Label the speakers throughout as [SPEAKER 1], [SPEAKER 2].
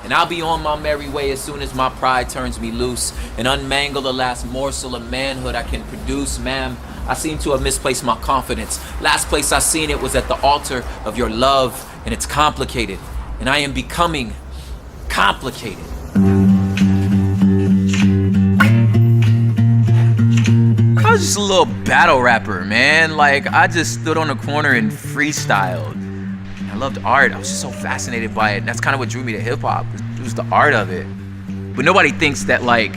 [SPEAKER 1] And I'll be on my merry way as soon as my pride turns me loose and unmangle the last morsel of manhood I can produce. Ma'am, I seem to have misplaced my confidence. Last place I seen it was at the altar of your love, and it's complicated. And I am becoming complicated. I was just a little battle rapper, man. Like, I just stood on the corner and freestyled. I loved art. I was just so fascinated by it. And that's kind of what drew me to hip hop. It was the art of it. But nobody thinks that, like,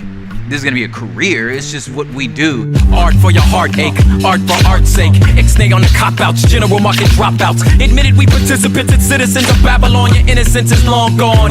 [SPEAKER 1] this is gonna be a career. It's just what we do.
[SPEAKER 2] Art for your heartache, art for art's sake. Ixnay on the cop-outs, general market dropouts. Admitted we participants and citizens of Babylon. Your innocence is long gone.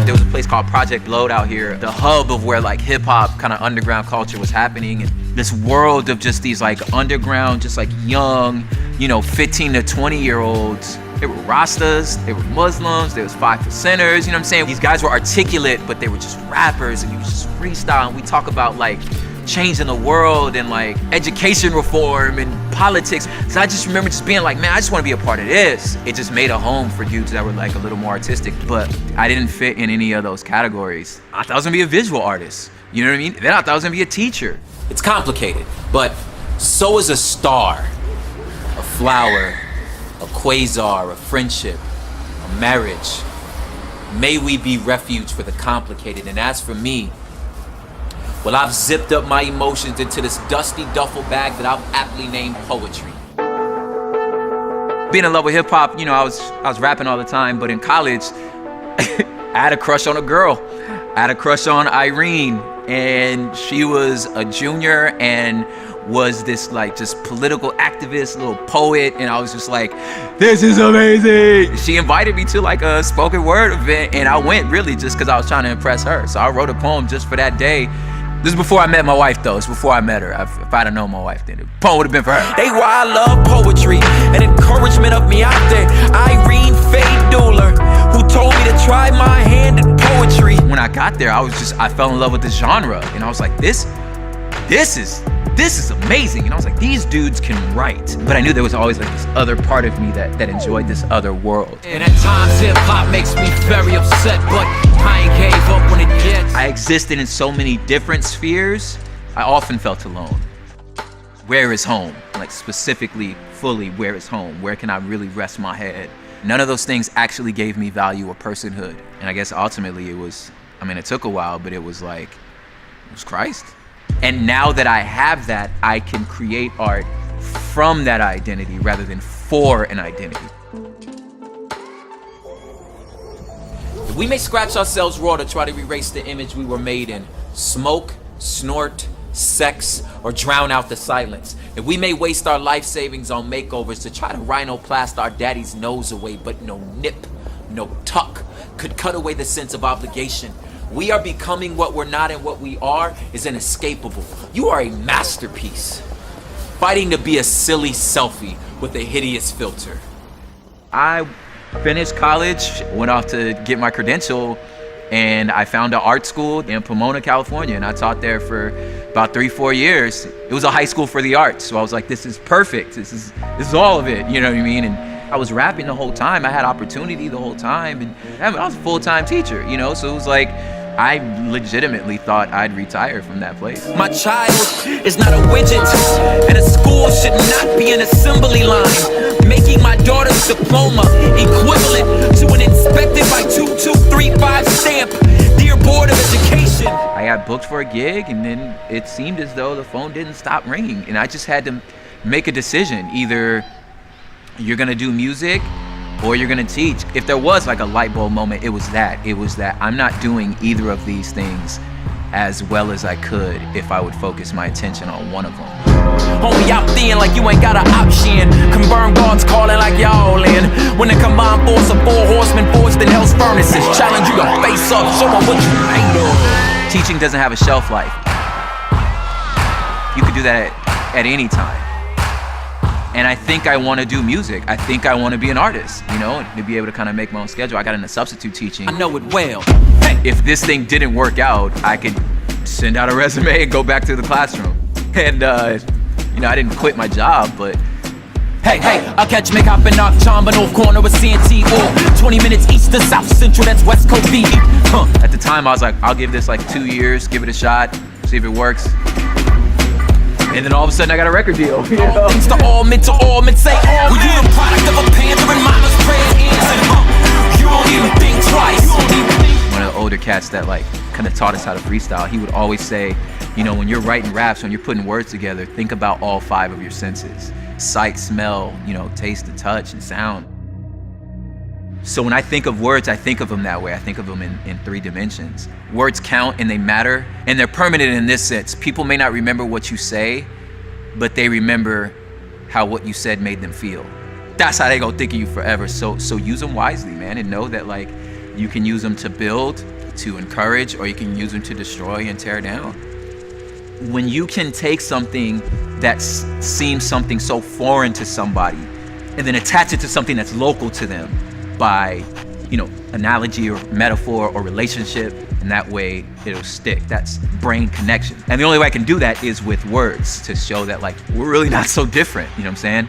[SPEAKER 1] There was a place called Project Load out here, the hub of where like hip hop kind of underground culture was happening. And this world of just these like underground, just like young, 15 to 20-year-olds. They were Rastas, they were Muslims, there was 5%ers, you know what I'm saying? These guys were articulate, but they were just rappers, and you just freestyle, and we talk about like changing the world and like education reform and politics. So I just remember just being like, man, I just want to be a part of this. It just made a home for dudes that were like a little more artistic, but I didn't fit in any of those categories. I thought I was gonna be a visual artist, you know what I mean? Then I thought I was gonna be a teacher. It's complicated, but so is a star, a flower, a quasar, a friendship, a marriage. May we be refuge for the complicated. And as for me, well, I've zipped up my emotions into this dusty duffel bag that I've aptly named poetry. Being in love with hip hop, I was rapping all the time, but in college, I had a crush on a girl. I had a crush on Irene, and she was a junior and was this like just political activist, little poet, and I was just like, this is amazing. She invited me to like a spoken word event, and I went really just because I was trying to impress her. So I wrote a poem just for that day. This is before I met my wife though. It's before I met her. If I'd have known my wife, then the poem would have been for her.
[SPEAKER 2] They why I love poetry and encouragement of me out there. Irene Faye Dooler, who told me to try my hand at poetry.
[SPEAKER 1] When I got there, I fell in love with the genre, and I was like, this is amazing. And I was like, these dudes can write. But I knew there was always like this other part of me that enjoyed this other world.
[SPEAKER 2] And at times hip hop makes me very upset, but I ain't gave up when it gets.
[SPEAKER 1] I existed in so many different spheres. I often felt alone. Where is home? Like specifically, fully, where is home? Where can I really rest my head? None of those things actually gave me value or personhood. And I guess ultimately it took a while, but it was Christ. And now that I have that, I can create art from that identity rather than for an identity. We may scratch ourselves raw to try to erase the image we were made in. Smoke, snort, sex, or drown out the silence. And we may waste our life savings on makeovers to try to rhinoplast our daddy's nose away, but no nip, no tuck could cut away the sense of obligation. We are becoming what we're not, and what we are is inescapable. You are a masterpiece, fighting to be a silly selfie with a hideous filter. I finished college, went off to get my credential, and I found an art school in Pomona, California, and I taught there for about 3-4 years. It was a high school for the arts, so I was like, this is perfect. This is all of it, you know what I mean? And I was rapping the whole time. I had opportunity the whole time, and I was a full-time teacher, so it was like, I legitimately thought I'd retire from that place.
[SPEAKER 2] My child is not a widget, and a school should not be an assembly line, making my daughter's diploma equivalent to an inspected by 2235 stamp. Dear Board of Education.
[SPEAKER 1] I got booked for a gig, and then it seemed as though the phone didn't stop ringing, and I just had to make a decision. Either you're gonna do music or you're gonna teach. If there was like a light bulb moment, it was that I'm not doing either of these things as well as I could if I would focus my attention on one of them.
[SPEAKER 2] Homie, out thin like you ain't got an option. Confirmed guards calling like y'all in. When the combined force of 4 horsemen forged in hell's furnaces, challenge you to face up, show them what you made of.
[SPEAKER 1] Teaching doesn't have a shelf life. You could do that at any time. And I think I want to do music. I think I want to be an artist, and to be able to kind of make my own schedule. I got into substitute teaching.
[SPEAKER 2] I know it well.
[SPEAKER 1] Hey. If this thing didn't work out, I could send out a resume and go back to the classroom. And, I didn't quit my job, but
[SPEAKER 2] Hey, I'll catch me hopping off Chamba, North corner of CNT, or 20 minutes east to South Central, that's West Coast beat.
[SPEAKER 1] At the time, I was like, I'll give this like 2 years, give it a shot, see if it works. And then all of a sudden, I got a record deal. You know?
[SPEAKER 2] All things to all men say, were you the product of a panther and mama's prayers answered? You don't even think twice.
[SPEAKER 1] One of the older cats that like kind of taught us how to freestyle, he would always say, you know, when you're writing raps, when you're putting words together, think about all 5 of your senses. Sight, smell, you know, taste, and touch, and sound. So when I think of words, I think of them that way. I think of them in 3 dimensions. Words count and they matter, and they're permanent in this sense. People may not remember what you say, but they remember how what you said made them feel. That's how they go think of you forever. So use them wisely, man, and know that like you can use them to build, to encourage, or you can use them to destroy and tear down. When you can take something that seems something so foreign to somebody and then attach it to something that's local to them by, you know, analogy or metaphor or relationship, and that way it'll stick. That's brain connection. And the only way I can do that is with words, to show that like we're really not so different, you know what I'm saying?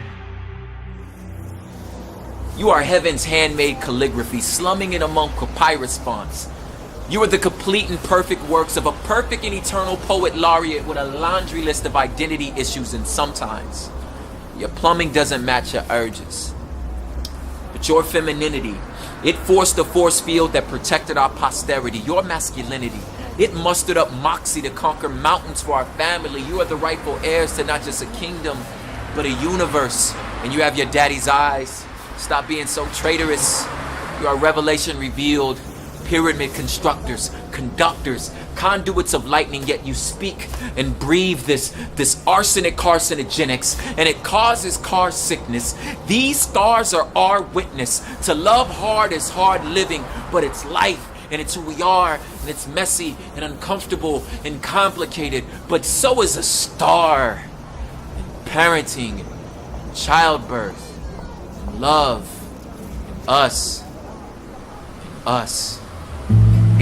[SPEAKER 2] You are heaven's handmade calligraphy, slumming in among papyrus fonts. You are the complete and perfect works of a perfect and eternal poet laureate with a laundry list of identity issues, and sometimes your plumbing doesn't match your urges. But your femininity, it forced a force field that protected our posterity. Your masculinity, it mustered up moxie to conquer mountains for our family. You are the rightful heirs to not just a kingdom, but a universe. And you have your daddy's eyes. Stop being so traitorous. You are revelation revealed. Pyramid constructors, conductors, conduits of lightning, yet you speak and breathe this arsenic carcinogenics, and it causes car sickness. These stars are our witness. To love hard is hard living, but it's life, and it's who we are, and it's messy and uncomfortable and complicated, but so is a star. And parenting, and childbirth, and love, and us.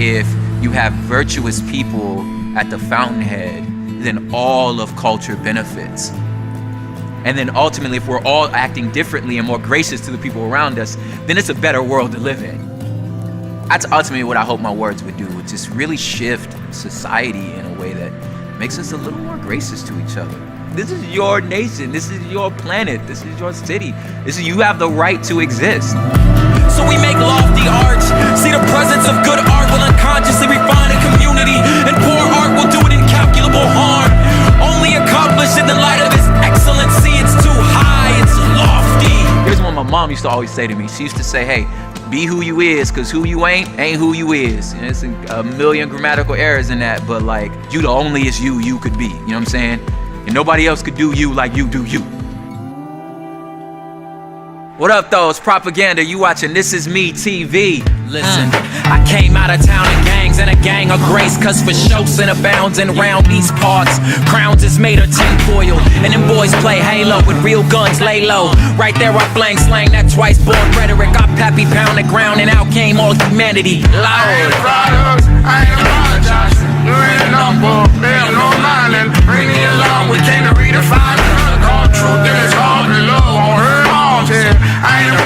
[SPEAKER 1] If you have virtuous people at the fountainhead, then all of culture benefits. And then ultimately, if we're all acting differently and more gracious to the people around us, then it's a better world to live in. That's ultimately what I hope my words would do, would just really shift society in a way that makes us a little more gracious to each other. This is your nation, this is your planet, this is your city. You have the right to exist.
[SPEAKER 2] So we make lofty art. See, the presence of good art will unconsciously refine a community, and poor art will do it incalculable harm. Only accomplished in the light of its excellency. It's too high, it's lofty.
[SPEAKER 1] Here's what my mom used to always say to me. She used to say, hey, be who you is, cause who you ain't who you is. And there's a million grammatical errors in that, but like, you the onlyest you could be, you know what I'm saying? And nobody else could do you like you do you. What up though, it's Propaganda, you watching ThisIsMeTV.
[SPEAKER 2] Listen, I came out of town in gangs and a gang of grace, cause for show sin abounds and round these parts. Crowns is made of tinfoil, and them boys play Halo with real guns, lay low. Right there I flang slang that twice born rhetoric. I pappy pound the ground and out came all humanity. Loud.
[SPEAKER 3] I ain't products, I ain't apologize. You ain't a number, there's no lining. Bring me along, we came to redefine it. Call truth, then it's hard to love on her arms here. I ain't